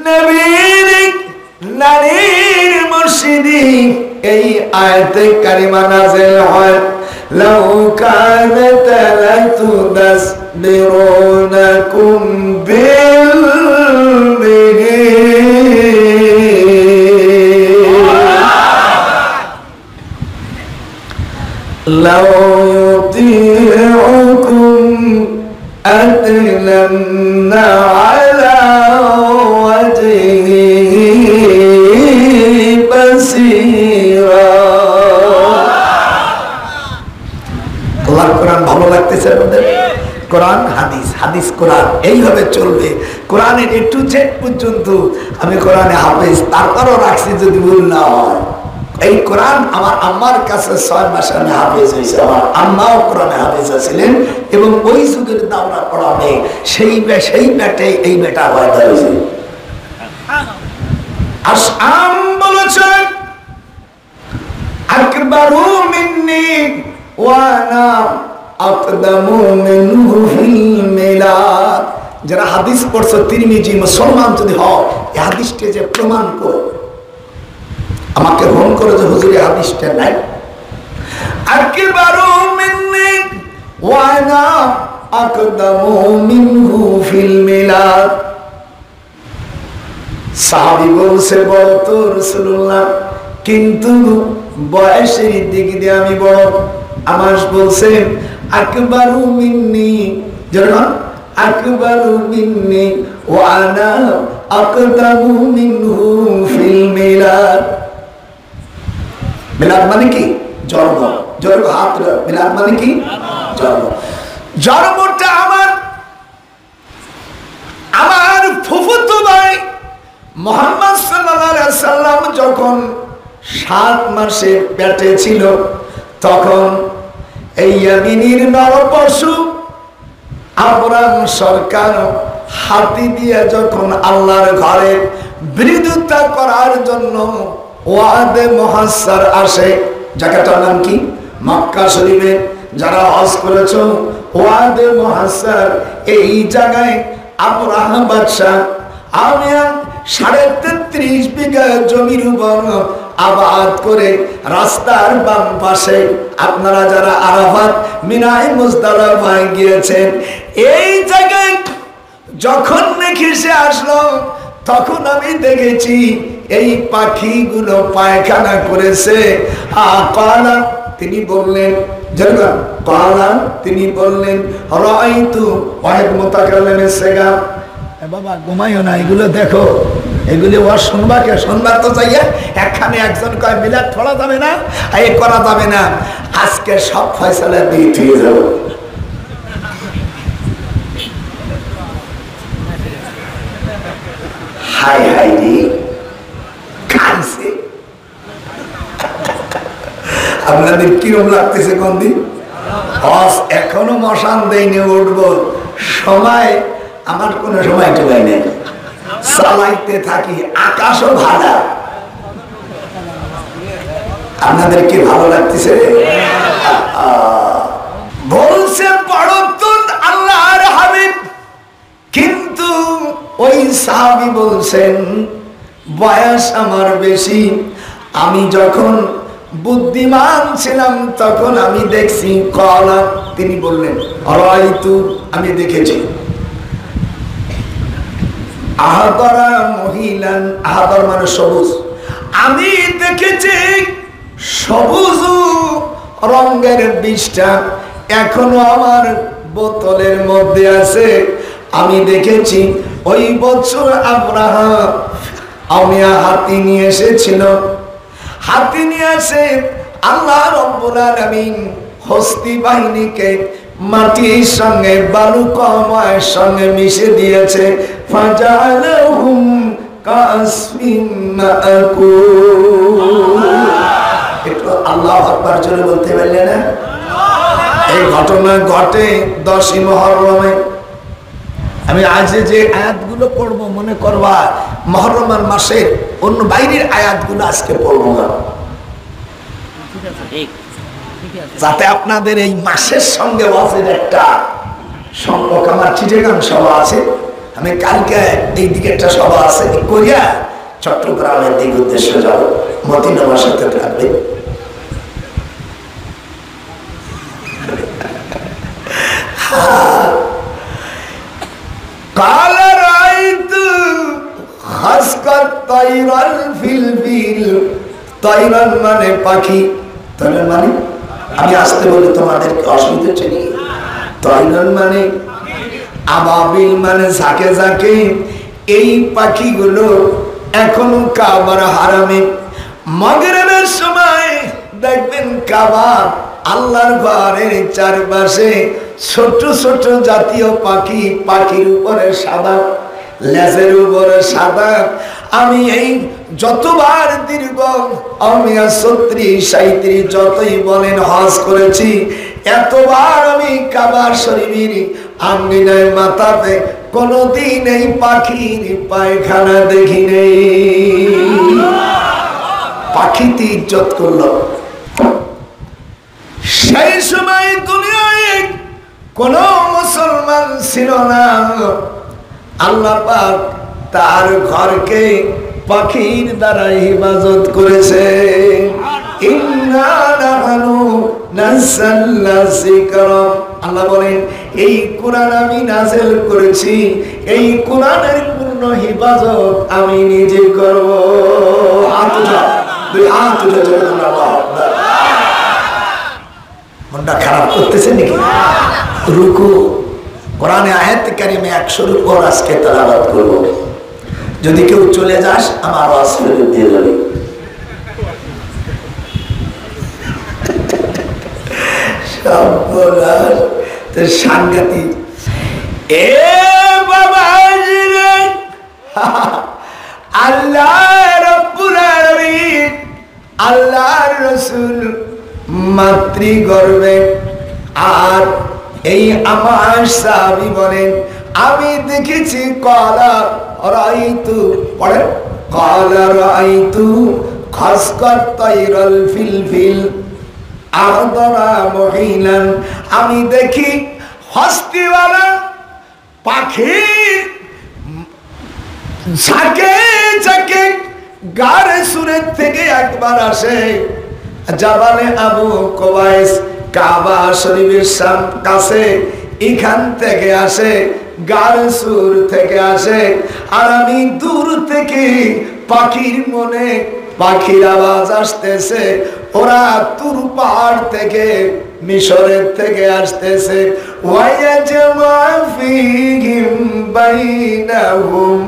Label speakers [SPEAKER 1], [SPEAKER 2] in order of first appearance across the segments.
[SPEAKER 1] নবীর নারীর মসজিদে এই আয়াতে কারিমা নাযিল হয় লাউ কানাত লা তুদাসবিরুনাকুম বিল লাউ ইউতিউকুম আতলামনা আলা ওয়াজহি বাসীরা। আল্লাহর কোরআন ভালো লাগতেছে আপনাদের? কোরআন হাদিস, হাদিস কোরআন, এইভাবে চলবে। কোরআনের A to Z পর্যন্ত আমি কোরআনে হাফেজ, তারপরও রাখছি যদি ভুল না হয়। এই কোরআন আমার আম্মার কাছে 6 মাসে আমি হাফেজ হয়েছে। আমার আম্মাও কোরআনে হাফেজ ছিলেন এবং ওই যুগের দাওরা পড়াবে সেই ব্যাটে এই বেটা পয়দা হয়েছে। আশআম বলেছেন আকবারু মিন্নি ওয়া আনা আকদামু মিনহু ফিল মিলাদ। যারা হাদিস পড়ছো তিরমিজি মুসলমান যদি হও, এই হাদিসটা যে প্রমাণ করো, আমাকে ফোন করে যে হুজুরে হাদিসটা নাই। আকবারু মিন্নি ওয়া আনা আকদামু মিনহু ফিল মিলাদ। সাহাবী বলছে বলতো রাসূলুল্লাহ, কিন্তু বয়সের দিক দিয়ে আমি বড়। আমার বলছেন আকবারু মিন্নি, যেমন আকবারু মিন্নি ওয়া আনা আকদামু মিনহু ফিল মিলাদ। মিলাদ মানে কি? জন্ম। জন্ম হাত মিলাদ মানে কি? জন্ম। জন্মটা আমার ফুফুতো ভাই মুহাম্মদ সাল্লাল্লাহু আলাইহি ওয়াসাল্লাম যখন 7 মাসের পেটে ছিল, তখন এই ইয়ামিনীর নরপশু আবরাম সরকার হাতি দিয়ে যখন আল্লাহর ঘরে বিরোধিতা করার জন্য ওয়াদে মুহাসসার আসে, জায়গাটার নাম কি? মক্কা শরীফে যারা হজ করেছো, ওয়াদে মুহাসসার এই জায়গায় আবরাম বাদশা আমিয়া 33.5 বিঘা জমির উপর আবাদ করে রাস্তার বাম পাশে, আপনারা যারা আরাফাত মিনায় মুজদালিফায় গিয়েছেন, এই জায়গায় যখন দেখে সে আসলো, তখন আমি দেখেছি এই পাখিগুলো পায়খানা করেছে। কালা, তিনি বললেন, তিনি বললেন রাআইতু ওয়াহিদ মুতাকাল্লিমের সেগা, বাবা ঘুমাইও না, এগুলো দেখো, এগুলি ওয়াজ শুনবা কে? শুনবার তো চাইয়ে একখানে একজন কয় মিলাদ পড়া যাবে না, এই করা যাবে না, আজকে সব ফয়সালা দিয়ে দিয়ে যাবো। হাই হাই রে কানছে। আপনাদের কিরম লাগতেছে? কোন দিন এখনো মশান দেয়নি, উঠবো সময়, আমার কোনো সময় চলে নেই, চালাইতে থাকি, আকাশও ভাড়া। আপনাদের কি ভালো লাগতেছে? বলছে বড়তুন আল্লাহর হাবিব, কিন্তু ওই সাহাবী বলছেন বয়স আমার বেশি, আমি যখন বুদ্ধিমান ছিলাম তখন আমি দেখছি। কলা, তিনি বললেন রাআইতু, আমি দেখেছি আহাদরা মহিলান, আহাদর মানে সবুজ, আমি দেখেছি সবুজ রঙের বিষটা এখনো আমার বোতলের মধ্যে আছে। আমি দেখেছি ওই বছর আব্রাহাম আমিয়া হাতি নিয়ে এসেছিল, হাতি নিয়ে এসে আল্লাহ রাব্বুল আলামিন হস্তি বাহিনীকে মাটির সঙ্গে বালু কমায়ের সঙ্গে মিশে দিয়েছে। ফাজালাহুম কাসমিন মাকুল। একটু আল্লাহু আকবার জোরে বলতে পারলে না? এই ঘটনা ঘটে 10ই মুহররমে। আমি আজ যে আয়াতগুলো পড়বো মনে করবা মুহররমের মাসে অন্য বাইরের আয়াতগুলো আজকে পড়বো না, যাতে আপনাদের এই মাসের সঙ্গে ওয়াজের একটা সম্পর্ক। আমার চিটাগাং সভা আছে, আমি কালকে এই দিকে একটা সভা আছে করিয়া চট্টগ্রামের দিক উদ্দেশ্যে যাব, মতিন আমার সাথে থাকবে। মানে পাখি, তৈরন মানে আমি আসতে বলে তোমাদের অসুবিধা হচ্ছে নি? তৈরন মানে আবাবিল মানে ঝাঁকে ঝাঁকে। এই পাখিগুলো এখনো কাবার হারামে মাগরিবের সময় দেখবেন কাবা আল্লাহর ঘরের চারপাশে ছোট ছোট জাতীয় পাখি, পাখির উপরে সাদা, লেজের উপরে সাদা। আমি এই যতবার দীর্ঘ 36-37 যতই বলেন হজ করেছি, এতবার আমি কাবার শরীফের আঙ্গিনায় মাথাতে কোনদিন এই পাখির পায়খানা দেখি নেই। পাখিতে ইজ্জত করলো। সেই সময় দুনিয়ায় কোন মুসলমান ছিল না। আল্লাহ পাক তার ঘরকে পাখির দ্বারা হিফাজত করেছে। আল্লাহ বলেন এই কোরআন আমি নাযিল করেছি, এই কোরআনের পূর্ণ হিফাজত আমি নিজে করব। মনটা খারাপ করতেছে নাকি? রুকু কোরআনে আয়াত কারিমে 100-র উপর আজকে তেলাওয়াত করব। যদি কেউ চলে যাস আমার আওয়াজ ফেরত দিয়ে যাবে। সাংঘাতিক। এ বাবা আল্লাহ রাব্বুল আলামিন আল্লাহর রাসূল মাতৃগর্ভে, আর এই আমার সাহাবী বলেন আমি দেখেছি কালা রাইতু, পড়ে কালা রাইতু খাসকাত তাইরাল ফিলফিল আদরা মহিলান, আমি দেখি হস্তিওয়ালা পাখি ঝাঁকে ঝাঁকে গাড়ে সুরের থেকে একবার আসে জাবালে আবু কুবাইস কাবা শরীফের কাছে, এখান থেকে আসে গাড়ে সুর থেকে আসে। আর আমি দূর থেকে পাখির মনে পাখির আওয়াজ আসতেছে, ওরা তুর পাহাড় থেকে মিশরের থেকে আসতেছে। ওয়ায়াজমা ফীহিম বাইনাহুম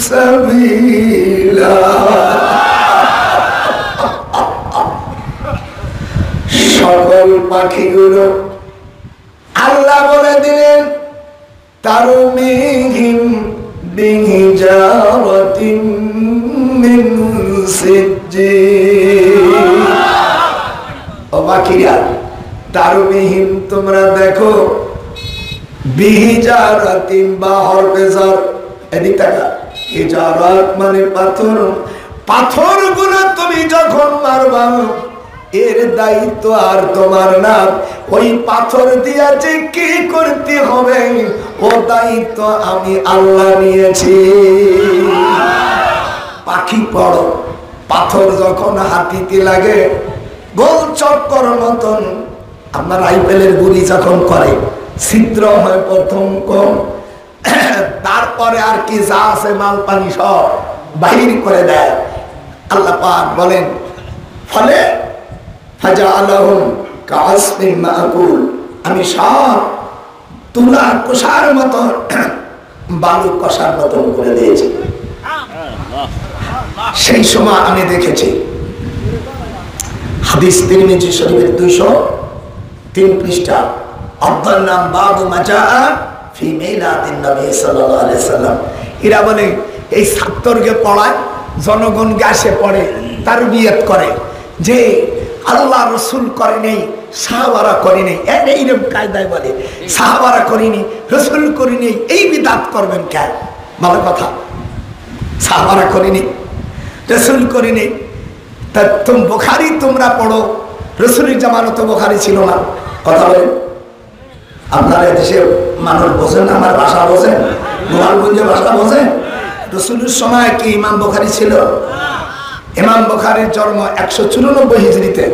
[SPEAKER 1] সাবিলা, সকল পাখিগুলো আল্লাহ বলে দিলেন তারমিহিম বিহিজারাতিন মিন সিজ্জিল। ও পাখিরা, তারমিহিম তোমরা দেখো, বিহিজারাতিন বা হরফেজার, এদিক টাকা হিজারাত মানে পাথর, পাথরগুলো তুমি যখন মারবা এর দায়িত্ব আর তোমার না। ওই পাথর দিয়া যে কি করতে হবে ও দায়িত্ব আমি আল্লাহ নিয়েছি। পাখি পড়ো, পাথর যখন হাতিতে লাগে গোল চক্কর মতন, আপনার আইপেলের গুলি যখন করে ছিদ্র হয় প্রথম কম, তারপরে আর কি যা আছে মাল পানি সব বাহির করে দেয়। আল্লাহ পাক বলেন ফলে আমি সব তুলা কষার মতন বালু কষার মতন করে দিয়েছি। সেই সময় আমি দেখেছি হাদিস তিরমিজি শরীফের 203 পৃষ্ঠা, অধ্যায়ের নাম বাবু মাজা ফি মিলাদিন নবী সাল্লাল্লাহু আলাইহি সাল্লাম। এরা বলে এই ছাত্রকে পড়ায়, জনগণকে আসে পড়ে, তারবিয়ত করে যে আল্লাহ রসুল করে নেই, সাহাবারা করে নেই, এইরকম কায়দায় বলে সাহাবারা করিনি, রসুল করিনি, এই বিদাত করবেন কেন? ভালো কথা, সাহাবারা করিনি, রসুল করিনি। তা তুমি বুখারী তোমরা পড়ো, রসুলের জামানত বুখারী ছিল না। কথা বলেন, আপনারা দেশে মানুষ বোঝেন না, আমার ভাষা বোঝেন, গোপালগঞ্জের ভাষা বোঝেন। রাসূলের সময় কি ইমাম বুখারী ছিল? ইমাম বুখারীর জন্ম 194 হিজরিতে,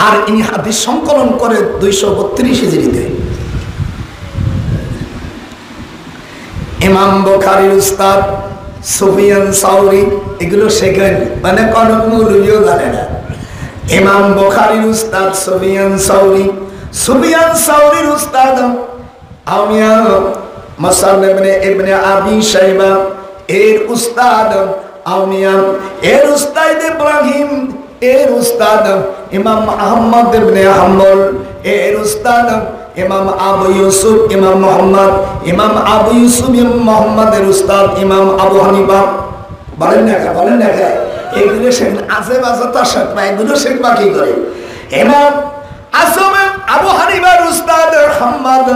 [SPEAKER 1] আর ইনি হাদিস সংকলন করে 232 হিজরিতে। ইমাম বুখারীর উস্তাদ সুফিয়ান সাউরি, এগুলো শেখেন মানে কোন মৌলভিও জানে না। ইমাম বুখারীর উস্তাদ সুফিয়ান সাউরি, সুফিয়ান সাউরির উস্তাদ আমিয়া মুসান্নাফ ইবনে আবি শাইবা, এর উস্তাদ আমিয়া, এর উস্তাদ ইব্রাহিম, এর উস্তাদ ইমাম আহমদ ইবনে হাম্বল, এর উস্তাদ ইমাম আবু ইউসুফ, ইমাম মুহাম্মদ, ইমাম আবু ইউসুফ ইমাম মুহাম্মদের উস্তাদ ইমাম আবু হানিফা। বলেন না বলেন না, এগুলো শেখেন আছে বাজা তার সাথে এগুলো শেখবা কি করে? ইমাম আসম আবু হানিফার উস্তাদ হাম্মাদ,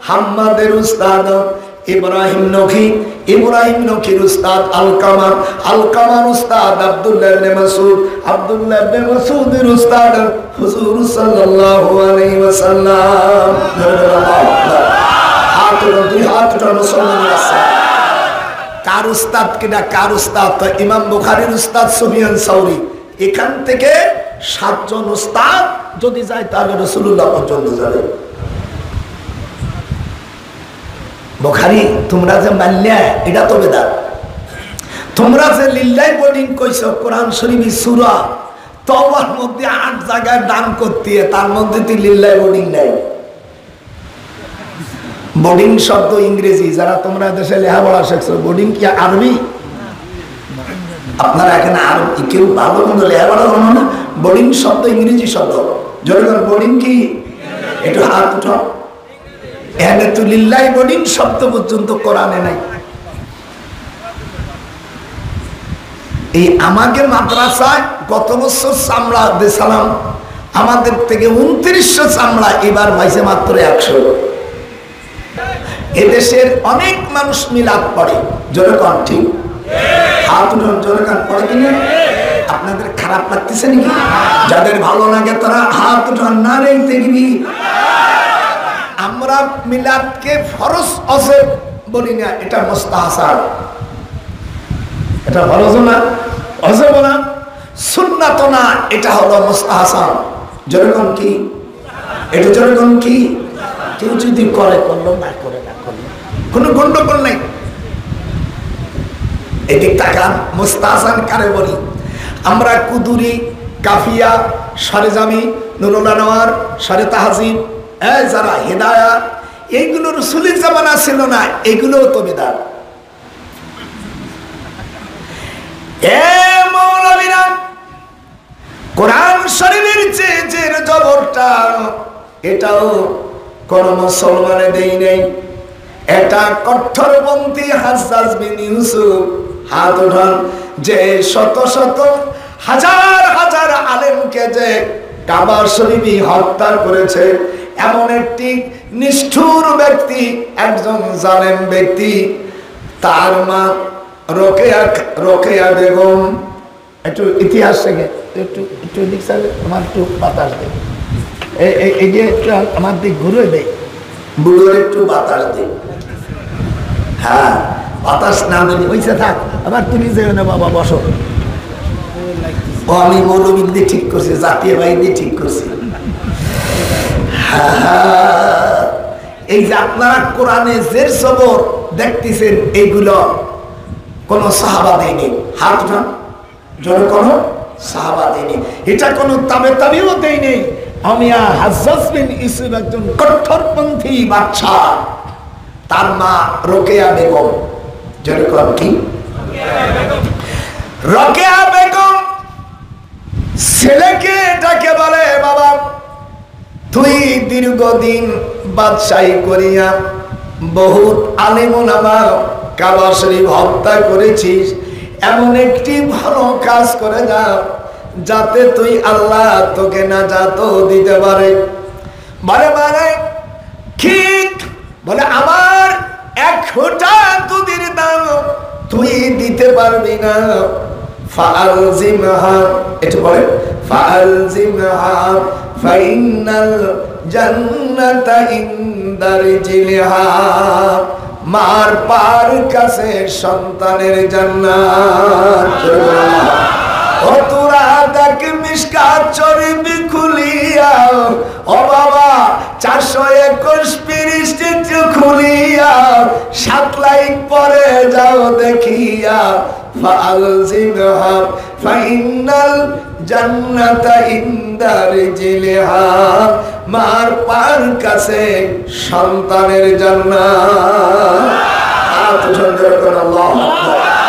[SPEAKER 1] হাম্মাদের উস্তাদ ইব্রাহিম নখী, ইব্রাহিম নখীর উস্তাদ আলকামা, আলকামার উস্তাদ আব্দুল্লাহ ইবনে মাসউদ, আব্দুল্লাহ ইবনে মাসউদের উস্তাদ হুজুর সাল্লাল্লাহু আলাইহি ওয়াসাল্লাম। হাত দুই হাত মুসলমান আছে। কার উস্তাদ কিনা কার উস্তাদ? তো ইমাম বুখারীর উস্তাদ সুফিয়ান সাউরি। এখান থেকে 7 জন উস্তাদ যদি যায় তাহলে রাসূলুল্লাহ পর্যন্ত যাবে। বুখারী তোমরা যে মানলে এটা তো বেদাত। তোমরা যে লিল্লাহি বোর্ডিং কইছো, কোরআন শরীফের সূরা তওবার মধ্যে 8 জায়গায় দান করতে, তার মধ্যে তো লিল্লাহি বোর্ডিং নাই। বোর্ডিং শব্দ ইংরেজি, যারা তোমরা দেশে লেখাপড়া শিখছো, বোর্ডিং কি আরবি? আপনারা এখানে আরবি কেউ ভালো মন্দ লেখাপড়া জানো না? বোর্ডিং শব্দ ইংরেজি শব্দ। যখন বোর্ডিং কি একটু হাত উঠাও। এখানে তো লিল্লাহি বোর্ডিং শব্দ পর্যন্ত কোরআনে নাই। এই আমাদের মাদ্রাসায় গত বছর চামড়া দিয়েছিলাম, আমাদের থেকে 2900 চামড়া, এবার পাইছে মাত্র 100। এদেশের অনেক মানুষ মিলাদ পড়ে, জোরে কন ঠিক? হাত উঠান, জোরে কন পড়ে কিনা? আপনাদের খারাপ লাগতেছে নাকি? যাদের ভালো লাগে তারা হাত উঠান, না রে দেখবি। আমরা মিলাদকে ফরজ অজেব বলি না, এটা মুস্তাহাসান। এটা ফরজ না, অজেব না, সুন্নাত না, এটা হলো মুস্তাহাসান। যেরকম কি এটা যেরকম কি কেউ যদি করে করলো, না করে না করলো, কোনো গন্ডগোল নাই। এদিক তাকান, মুস্তাহাসান কারে বলি? আমরা কুদুরি, কাফিয়া, সরেজামি, নুরুল আনোয়ার, সরে তাহজিব, যারা হেদায়া, এইগুলো রাসূলের জামানা ছিল না, এগুলো তো বেদাত। মৌলবীরা কোরআন শরীফের যে জবরটা, এটাও কোন মুসলমানে দেই নেই। এটা কঠোরপন্থী হাজ্জাজ বিন ইউসুফ, হাত উঠান, যে শত শত হাজার হাজার আলেমকে যে কাবা শরীফে হত্যা করেছে, এমন একটি নিষ্ঠুর ব্যক্তি, একজন জালেম ব্যক্তি, তার মা রোকেয়া বেগম। একটু ইতিহাস থেকে একটু আমার একটু বাতাস দেয়, এই যে একটু আমার দিক ঘুরে দেয়, বুড়ো একটু বাতাস দেয়। হ্যাঁ, বাতাস না দিলে হয়েছে থাক, আবার তুমি যেও না বাবা, বসো। ও আমি মৌলবী দিয়ে ঠিক করছি, জাতীয় বাহিনী দিয়ে ঠিক করছি। এই যে আপনারা কোরআনে জের সবর দেখতেছেন, এইগুলো কোন সাহাবা দেয়নি। হাত উঠান, জোরে কোনো সাহাবা দেয়নি। এটা কোন তাবেও দেয়নি। আমিয়া হাজ্জাজ বিন ইউসুফ একজন কঠোরপন্থী বাদশা, তার মা রোকেয়া বেগম। জোরে কোন কি? রোকেয়া বেগম ছেলেকে ডাকে বলে, বাবা তুই দীর্ঘদিন বাদশাহী করিয়া বহুত আলেম ওলামা কাবা শরীফ হত্যা করেছিস, এমন একটি ভালো কাজ করে যা, যাতে তুই আল্লাহ তোকে নাজাত দিতে পারে। বলে মানে ঠিক, বলে আমার 1 ফোঁটা দুধের দাম তুই দিতে পারবি না। ফালজিমহা, এটা বলে ফালজিমহা ফাইনাল জান্নাতা ইনদার জিলহা, মার পার কাছে সন্তানের জান্নাত। ও তোরা দেখ মিশকাত শরীফ খুলিয়া, ও বাবা 421 পৃষ্ঠা খুলিয়া 7 লাইন পরে যাও দেখিয়া, ফালজিমহা ফাইনাল জান্নাতা ইনদার জিলহা, মার পার কাছে সন্তানের জান্নাত। আল্লাহু আকবার।